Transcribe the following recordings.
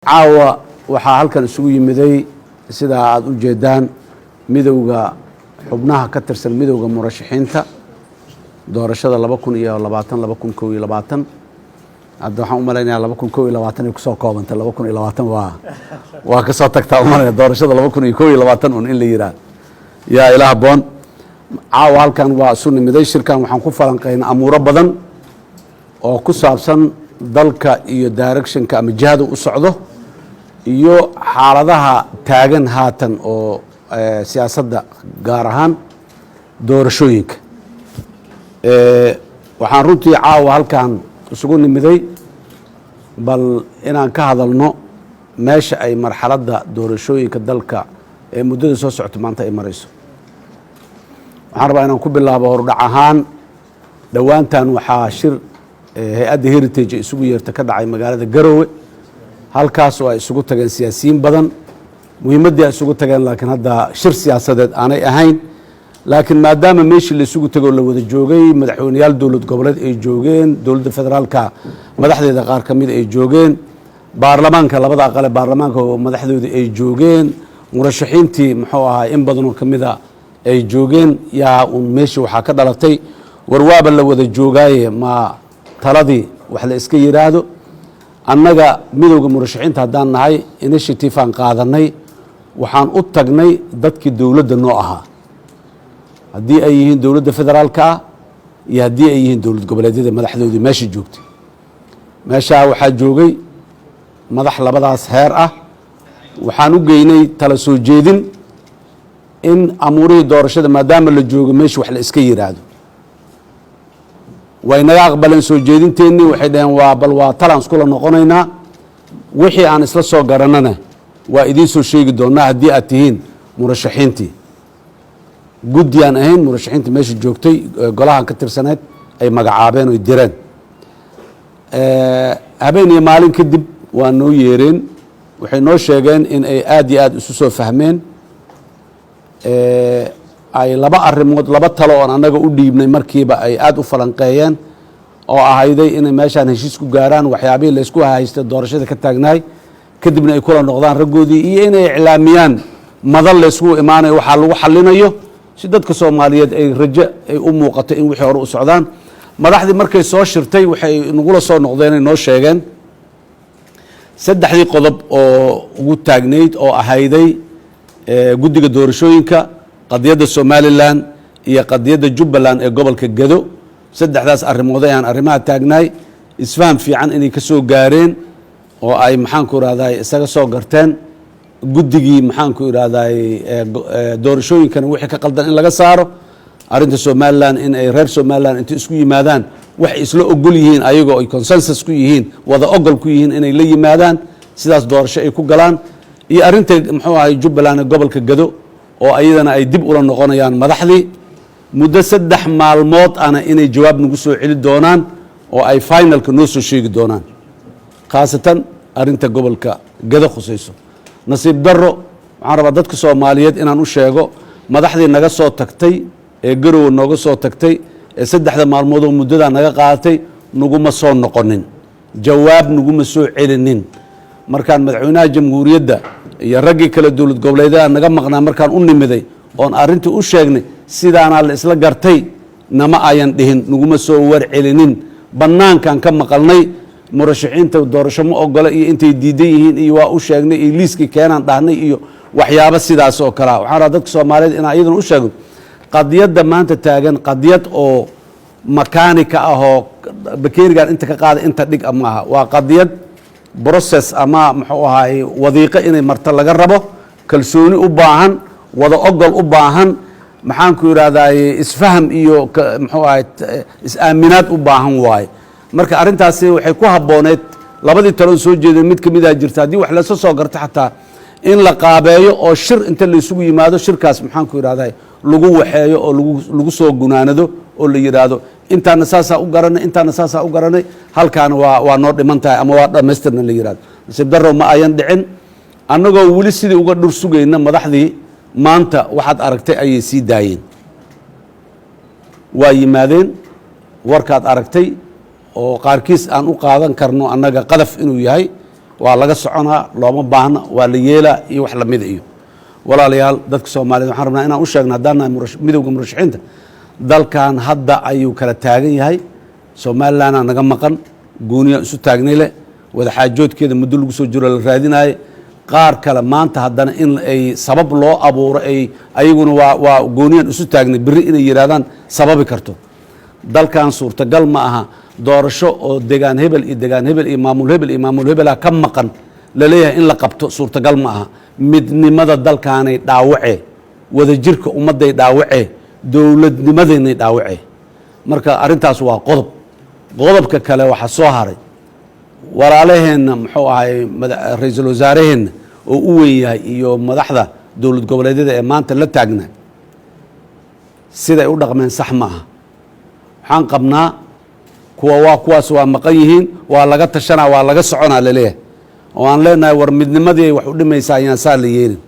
caawa waxaa halkan isugu yimiday sida aad u jeedaan midowga xubnaha ka tirsan midowga murashaxiinta doorashada 2020 hadda waxaan u malaynayaa 2021 ay ku soo koobantay 2020 waa ka soo tagtaa u malaynayaa doorashada 2021 un in la yiraahdo yaa ilaah boon caawa halkan waa isu nimiday shirkan waxaan ku falanqeynaa amuuro badan oo ku saabsan dalka iyo directionka ama jihada u socdo iyo xaaladaha taagan haatan oo siyaasadda gaar ahaan doorashooyinka waxaan runtii caawa halkan isugu nimiday bal inaan ka hadalno meesha ay marxaladda doorashooyinka dalka ee muddada soo socota maanta ay marayso waxaan rabaa inaan ku bilaabo hordhac ahaan dhowaantan waxaa shir hay-adda heritage isugu yeerta ka dhacay magaalada Garowe halkaas oo ay isugu tageen siyaasiyiin badan muhiimadii ay isugu tageen laakiin hadda shir siyaasadeed aanay ahayn laakiin maadaama meeshii la isugu tago la wada joogay madaxweynayaal dowlad goboleed ay joogeen dowladda federaalka madaxdeeda qaar ka mid ay joogeen baarlamaanka labada aqal ee baarlamaanka oo madaxdooda ay joogeen murashaxiintii muxuu ahaa in badan oo kamid ah ay joogeen yaa un meeshii waxaa ka dhalatay warwaaba la wada joogaaye ma taladii wax la iska yiraahdo annaga midowga murashaxiinta haddaan nahay initiative aan qaadanay waxaan u tagnay dadkii dowladda noo ahaa haddii ay yihiin dowladda federaalka ah iyo haddii ay yihiin dowlad goboleedyada madaxdoodii meesha joogtay meeshaa waxaa joogay madax labadaas heer ah waxaan u geynay tala soo jeedin in amuurihii doorashada maadaama la joogo meesha wax la iska yiraahdo way naga aqbaleen soo jeedinteennii waxay dhaheen waa bal waa talaan iskula noqonaynaa wixii aan isla soo garanana waa idiin soo sheegi doonaa haddii aad tihiin murashaxiintii guddi aan ahayn murashaxiintii meesha joogtay golahan ka tirsaneed ay magacaabeen oy direen habeen iyo maalin kadib waa noo yeereen waxay noo sheegeen in ay aad iyo aad isu soo fahmeen ay laba arrimood laba talo oon annaga u dhiibnay markiiba ay aad u falanqeeyeen oo ahayday inay meeshaan heshiis ku gaaraan waxyaabihii laysku haystay doorashada ka taagnaay kadibna ay kula noqdaan raggoodii iyo inay iclaamiyaan madal laysku imaanayo waxaa lagu xallinayo si dadka soomaaliyeed ay rajo ay u muuqato in wixii hore u socdaan madaxdii markay soo shirtay waxay nagula soo noqdeen ay noo sheegeen saddexdii qodob oo ugu taagnayd oo ahayday guddiga doorashooyinka qadiyadda somalilan iyo qadiyadda jubbaland ee gobolka Gedo saddexdaas arrimood ayaan arrimaha taagnaay isfaham fiican inay ka soo gaareen oo ay maxaanku irahdaay isaga soo garteen guddigii maxaanku irahdaay doorashooyinkana wixii ka qaldan in laga saaro arrinta somalilan in ay reer somalilan inta isku yimaadaan wax isla ogol yihiin ayagoo ay consensus ku yihiin wada ogol ku yihiin inay la yimaadaan sidaas doorasho ay ku galaan iyo arrinta muxuu ahay jubbaland ee gobolka Gedo oo ayadana ay dib ula noqonayaan madaxdii muddo 3 maalmood ana inay jawaab nagu soo celi doonaan oo ay finalka noo soo sheegi doonaan khaasatan arrinta gobolka Gedo khusayso nasiib darro waxaan rabaa dadka Soomaaliyeed inaan u sheego madaxdii naga soo tagtay ee Garowe nooga soo tagtay ee 3 maalmood oo muddada naga qaadatay naguma soo noqonin jawaab naguma soo celinin markaan madaxweynaha jamhuuriyadda iyo raggii kale dowlad goboleedyada naga maqnaa markaan u nimiday oon arrintii u sheegnay sidaanaa la isla gartay nama ayan dhihin naguma soo warcelinin bannaankan ka maqalnay murashaxiinta doorasho ma ogola iyo intay diidan yihiin iyo waa u sheegnay iyo liiskii keenaan dhahnay iyo waxyaabo sidaas oo kalea waxaan rabaa dadka Soomaaliyeed inaan iyadana u sheego qadiyadda maanta taagan qadiyad oo makaanika ah oo bakeerigan inta ka qaada inta dhig ma aha waa qadiyad process ama muxuu ahaay wadiiqo inay marto laga rabo kalsooni u baahan wada ogol u baahan maxaanku irahdaay isfaham iyo muxuu ahaay is-aaminaad u baahan waaye marka arrintaasi waxay ku habbooneed labadii taloon soo jeedeen mid kamid ah jirta haddii wax lasoo soo garta xataa in la qaabeeyo oo shir inta la isugu yimaado shirkaas maxaanku irahdaay lagu waxeeyo oo lagu soo gunaanado oo la yiraahdo intaana saasaa u garanay intaana saasaa u garanay halkaana waa noo dhiman tahay ama waa dhammaystirna la yiraahdo nasiib darro ma ayan dhicin annagoo weli sidii uga dhur sugayna madaxdii maanta waxaad aragtay ayay sii daayeen waa yimaadeen warkaad aragtay oo qaarkiis aan u qaadan karno annaga qadaf inuu yahay waa laga soconaa looma baahna waa la yeelaa iyo wax lamid iyo walaalayaal dadka Soomaaliyeed waxaan rabnaa inaan u sheegno haddaan midowga murashaxiinta dalkan hadda ayuu kala taagan yahay Somaliland naga maqan gooniya isu taagnay leh wada xaajoodkeeda muddo lagu soo jiro la raadinayay qaar kale maanta haddana in ay sabab loo abuuro ay ayaguna waa gooniyan isu taagnay biri inay yiraahdaan sababi karto dalkan suurtagal ma aha doorasho oo deegaan hebel iyo maamul hebel ka maqan la leeyahay in la qabto suurtagal ma aha midnimada dalkaanay dhaawacee wada jirka ummaday dhaawacee dowladnimadeennay dhaawacee marka arrintaas waa qodobka kale waxa soo haray walaalaheenna muxuu ahay ra'iisul wasaaraheenna oo u weyn yahay iyo madaxda dowlad goboleedyada ee maanta la taagnaa siday u dhaqmeen sax ma aha waxaan qabnaa kuwaas waa maqan yihiin waa laga tashanaa waa laga soconaa laleeyahay oo aan leenahay war midnimadii wax u dhimaysaa ayaan saa la yeelin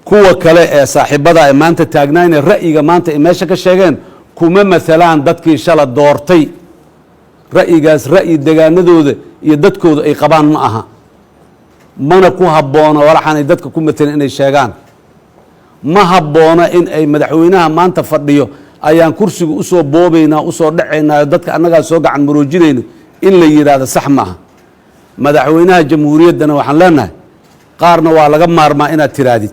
kuwa kale ee saaxiibada ay maanta taagnaayeen ra'yiga maanta ay meesha ka sheegeen kuma maalaan dadkii shala doortay ra'yigaas ra'yi deegaanadooda iyo dadkooda ay qabaan ma aha mana ku habboona walaxanay dadka ku matalan inay sheegaan ma habboona in ay madaxweynaha maanta fadhiyo ayaan kursiga u soo boobaynaa u soo dhacaynaa dadka annagaa soo gacan maroojinayno in la yiraahdo sax ma aha madaxweynaha jamhuuriyaddana waxaan leenahay qaarna waa laga maarmaa inaad tiraadid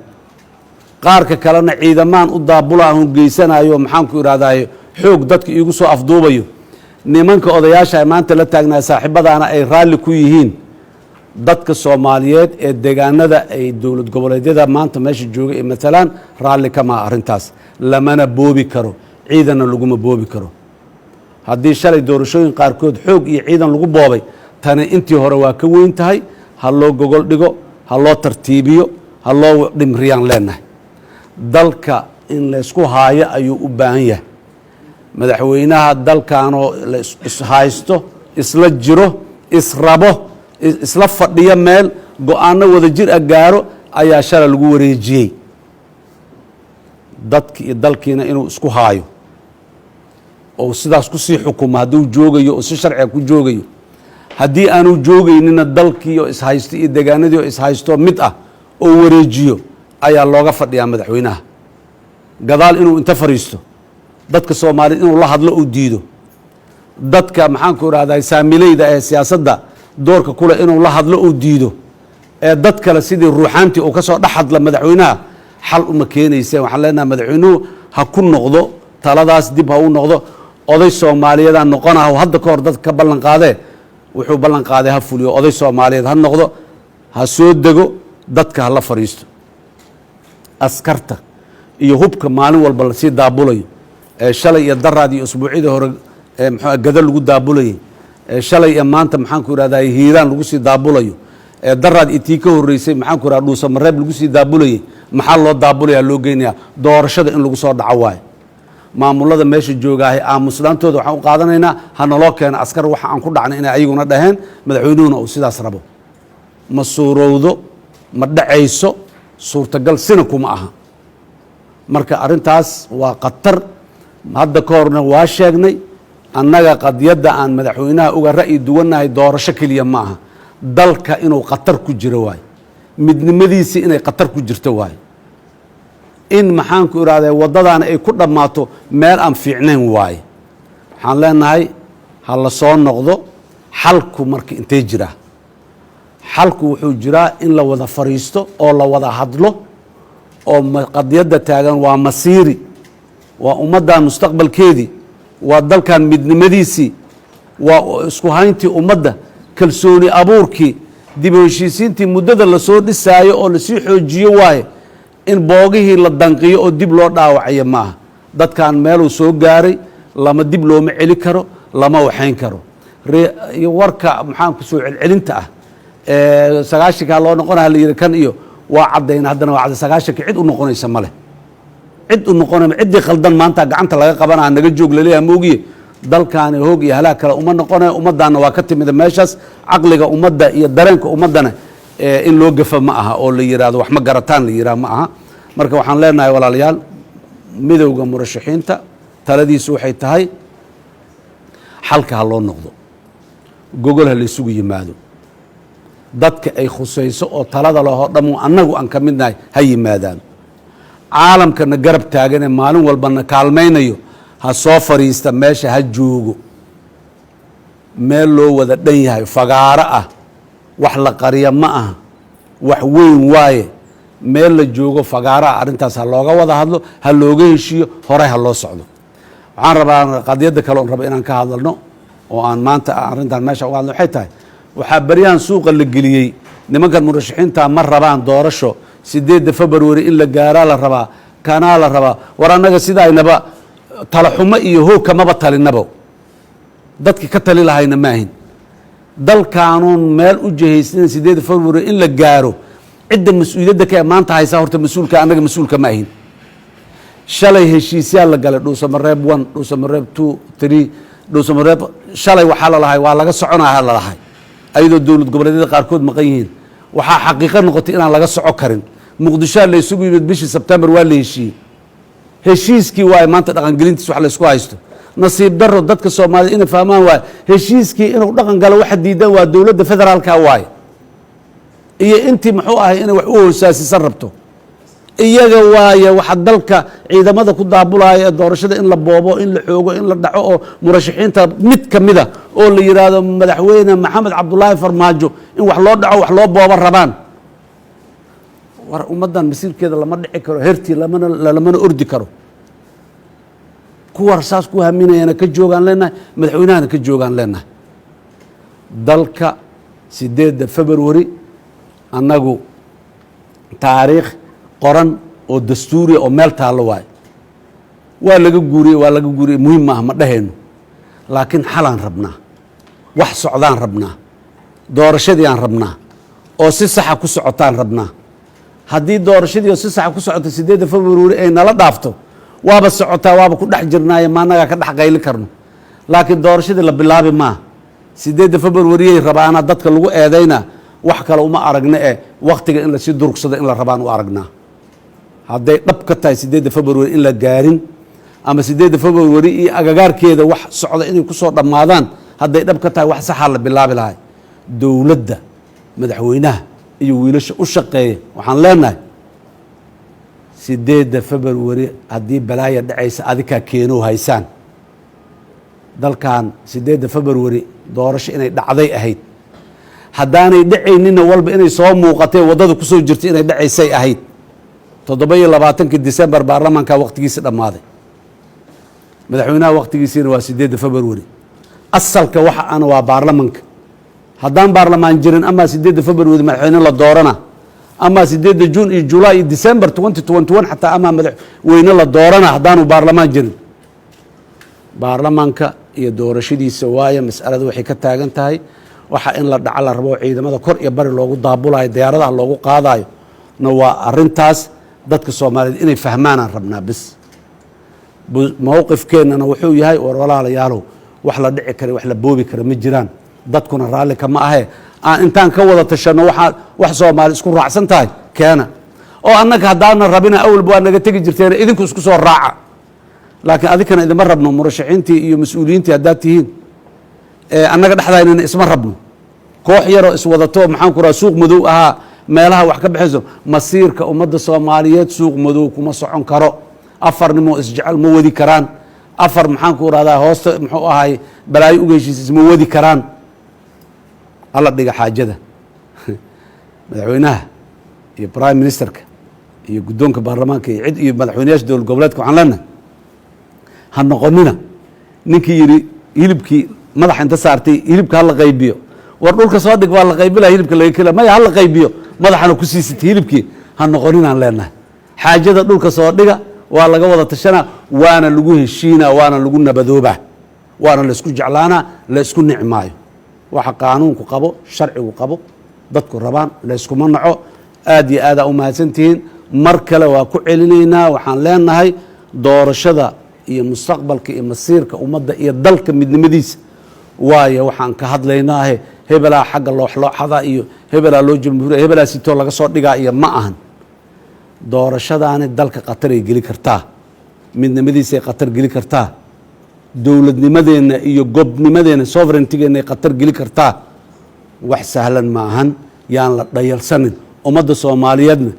qaarka kalena ciidamaan u daabula aan geysanayo maxaan ku iraahdaa xoog dadka iigu soo afduubayo nimanka odayaasha maanta la taagnaa saaxiibadaana ay raalli ku yihiin dadka Soomaaliyeed ee deegaanada ay dowlad goboleedyada maanta meesha jooga ee matalaan raalli kama arrintaas lamana boobi karo ciidana laguma boobi karo haddii shalay doorashooyin qaarkood xoog iyo ciidan lagu boobay tani intii hore waa ka weyn tahay ha loo gogol dhigo ha loo tartiibiyo ha loo dhimriyaan leenahay dalka in la isku haayo ayuu u baahan yahay madaxweynaha dalkaanoo la ishaysto isla jiro israbo isla fadhiyo meel go'aano wada jir ah gaaro ayaa shalay lagu wareejiyey dadki iyo dalkiina inuu isku haayo oo sidaas ku sii xukumo hadduu joogayo oo si sharciga ku joogayo haddii aanu joogaynina dalkii oo ishaysto iyo deegaanadii oo ishaysto mid ah oo wareejiyo ayaa looga fadhiyaa madaxweynaha gadaal inuu inta fariisto dadka Soomaaliyeed inuu la hadlo uu diido dadka maxaan ku iraahdaa saamileyda ee siyaasadda doorka kule inuu la hadlo uu diido ee dad kale sidii ruuxaantii uu ka soo dhaxadla madaxweynaha xal uma keenaysa waxaan leenahay madaxweynuhu ha ku noqdo taladaas dib ha u noqdo oday Soomaaliyeed aan noqonahay hadda ka hor dad ka ballan qaadee wuxuu ballan qaaday ha fuliyo oday Soomaaliyeed ha noqdo ha soo dego dadka ha la fariisto askarta iyo hubka maalin walba la sii daabulayo shalay iyo daraad iyo usbuucida hore muxuu gada lagu daabulayay shalay iyo maanta maxaan ku iraahdaa hiiraan lagu sii daabulayo daraad itii ka horeysay maxaan ku iraahdaa dhuusa mareeb lagu sii daabulayay maxaa loo daabulaya loo geynayaa doorashada in lagu soo dhaco waay maamulada meesha joogaahay aamusnaantooda waxaan u qaadanaynaa hana loo keeno askar waxa aan ku dhacnay inay ayaguna dhaheen madaxweynuhuna uu sidaas rabo ma suurowdo ma dhacayso suurtagal sina kuma aha marka arrintaas waa khatar hadda ka horna waa sheegnay annaga qadiyadda aan madaxweynaha uga ra'yi duwanahay doorasho keliya ma aha dalka inuu khatar ku jiro waaye midnimadiisii inay khatar ku jirto waaye in maxaan ku iraahdaa waddadaana ay ku dhammaato meel aan fiicnayn waaye waxaan leenahay ha la soo noqdo xalku marka intee jiraa xalku wuxuu jiraa in la wada fariisto oo la wada hadlo oo qadiyadda taagan waa masiiri waa ummaddan mustaqbalkeedii waa dalkan midnimadiisii waa isku hayntii ummadda kalsooni abuurkii dib u heshiisiintii muddada la soo dhisaayo oo la sii xoojiyo waaye in boogihii la danqiyo oo dib loo dhaawacayo maaha dadkan meeluu soo gaaray lama dib looma celi karo lama waxayn karo iyo warka maxaan ku soo celcelinta ah sagaashanka loo noqonayo la yiri kan iyo waa caddayn haddana waa cadday sagaashanka cid u noqonaysa male cid u noqonaysa ciddii khaldan maanta gacanta laga qabanaa naga joog laleeyahay moogiye dalkaani hoog iyo halaag kale uma noqonayo ummaddaana waa ka timida meeshaas caqliga ummadda iyo dareenka ummaddana in loo gafa ma aha oo la yiraahdo wax ma garataan la yiraahdo ma aha marka waxaan leenahay walaalayaal midowga murashaxiinta taladiisu waxay tahay xalka ha loo noqdo gogol ha la isugu yimaado dadka ay khusayso oo talada lahoo dhammu annagu aan ka midnahay ha yimaadaan caalamkana garab taagane maalin walbana kaalmaynayo ha soo fadhiista meesha ha joogo meel loo wada dhan yahay fagaaro ah wax la qariya ma aha wax weyn waaye meel la joogo fagaaro ah arrintaas ha looga wada hadlo ha looga heshiiyo horey ha loo socdo waxaan rabaa qadiyadda kale oon raba inaan ka hadalno oo aan maanta arrintan meesha uga hadlo waxay tahay waxaa baryahan suuqa la geliyey nimankan murashaxiinta ma rabaan doorasho 8 February in la gaaraa la rabaa kanaa la rabaa war annaga sidaynaba talaxumo iyo hoog kamaba talinaba dadki ka tali lahayna maahin dalkaanuun meel u jihaysan 8 February in la gaaro cidda mas'uuliyadda ka maanta haysa horta mas'uulka annaga mas'uulka ma ahin shalay heshiisyaal la galay dhuusamareeb 1 dhuusamareeb 2 3 dhuusamareeb shalay waxaa la lahay waa laga soconayaa la lahay ayadoo dowlad goboleedyada qaarkood maqan yihiin waxaa xaqiiqo noqotay inaan laga soco karin muqdisho la isugu yimid bishii September waa la heshiiyey heshiiskii waa maanta dhaqangelintiisa wax la isku haysto nasiib daro dadka Soomaaliyeed inay fahmaan waa heshiiskii inuu dhaqan galo waxa diidan waa dowladda federaalka waay iyo intii muxuu ahay inay wax u hoosaasisan rabto iyaga waaye waxa dalka ciidamada ku daabulaya doorashada in la boobo in la xoogo in la dhaco oo murashaxiinta mid kamida oo la yiraahdo madaxweyne Maxamed Cabdullaahi Farmaajo in wax loo dhaco wax loo boobo rabaan war ummadan masiirkeeda lama dhici karo herti lamana ordi karo kuwa rasaas ku haminayana ka joogan leenahay madaxweynahana ka joogan leenahay dalka 8 February annagu taariikh qoran oo dastuuri oo meel taalo waay waa laga guuriyay muhiim ma ah ma dhahayno laakiin xalaan rabnaa wax socdaan rabnaa doorashadii aan rabnaa oo si sax ah ku socotaan rabnaa haddii doorashadii oo si sax ah ku socoto 8 February ay nala dhaafto waaba socotaa waaba ku dhex jirnaaye maanaga ka dhex qayli karno laakiin doorashadii la bilaabi ma 8 February ay rabaana dadka lagu eedayna wax kale uma aragna ee waqtiga in la si durgsado in la rabaan u aragnaa hadday dhab ka tahay 8 February in la gaarin ama 8 February iyo agagaarkeeda wax socda inay ku soo dhamaadaan hadday dhab ka tahay wax sax ah la bilaabi lahay dowladda madaxweynaha iyo wiilasha u shaqeeya waxaan leenahay 8 February haddii balaaya dhacaysa adika keeno haysaan dalkan 8 February doorasho inay dhacday ahayd haddaanay dhacaynina walba inay soo muuqatay wadada ku soo jirtay inay dhacaysay ahayd 27 December baarlamaanka waqtigiisa dhamaaday madaxweynaha waqtigiisina waa 8 February asalka waxa aan waa baarlamaanka haddaan baarlamaan jirin ama 8 February madaxweyne la doorana ama 8 June iyo July iyo December 2021 xataa ama madaxweyne la doorana haddaanu baarlamaan jirin baarlamaanka iyo doorashadiisa waaya mas'aladu waxay ka taagan tahay waxa in la dhacal la rabo ciidamada kor iyo bari loogu daabulayo diyaaradaha loogu qaadayo na waa arintaas dadka Soomaaliyeed inay fahmaan aan rabnaa bis mowqifkeena wuxuu yahay war walaalayaalow wax la dhici karo wax la boobi karo ma jiraan dadkuna raali kama ahe aan intaan ka wada tashano wax Soomaali isku raacsan tahay keena oo annaga haddaana rabina awalba waa naga tagi jirteen idinku isku soo raaca laakiin adikana idima rabno murashaxiintii iyo mas'uuliyiintii haddaad tihiin annaga dhexdaynana isma rabno koox yaroo iswadato maxaan ku rahaa suuq madow ahaa meelaha wax ka baxayso masiirka ummadda Soomaaliyeed suuq madow kuma socon karo afar nimo isjecel ma wadi karaan afar maxaan ku radaa hoosta muxuu ahay balaayo uga heshiis ma wadi karaan alla dhiga xaajada madaxweynaha iyo prime ministerka iyo guddoonka baarlamaanka iyo cid iyo madaxweynayaasha dowlad goboleedka waxaan leenahay ha noqonina ninkii yiri hilibkii madaxa inta saartay hilibka hala qaybiyo war dhulka soo dhig waa la qaybila hilibka laga kala maya hala qaybiyo madaxana ku siisatay hilibkii ha noqoninaan leenahay xaajada dhulka soo dhiga waa laga wada tashana waana lagu heshiina waana lagu nabadooba waana la isku jeclaana la isku nicmaayo waxa qaanuunku qabo sharcigu qabo dadku rabaan la isku manaco aad iyo aad u mahadsantihiin mar kale waa ku celinaynaa waxaan leenahay doorashada iyo mustaqbalka iyo masiirka ummadda iyo dalka midnimadiisa waaye waxaan ka hadlaynaa hebelaa xagga looxada iyo hebelaa loo jamhuuriya hebelaa sitoo laga soo dhigaa iyo ma ahan doorashadaani dalka qatar ay geli kartaa midnimadiisa ay qatar geli kartaa dowladnimadeenna iyo gobnimadeenna sovereigntigeena ay qatar geli kartaa wax sahlan ma ahan yaan la dhayalsanin ummadda soomaaliyeedna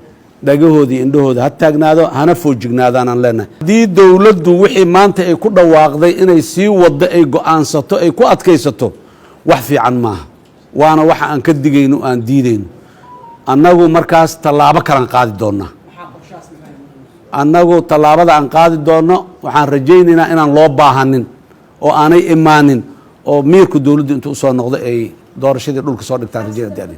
dhagahoodii indhahooda ha taagnaado hana foojignaadaanaan leenahay haddii dowladdu wixii maanta ay ku dhawaaqday inay sii waddo ay go'aansato ay ku adkaysato wax fiican maaha waana waxa aan ka digayno aan diidayno annagu markaas tallaabo kalaan qaadi doonnaa annagu tallaabada aan qaadi doonno waxaan rajaynaynaa inaan loo baahanin oo aanay imaanin oo miirku dowladdu intuu usoo noqdo ay doorashadii dhulka soo dhigtaan rajaynaa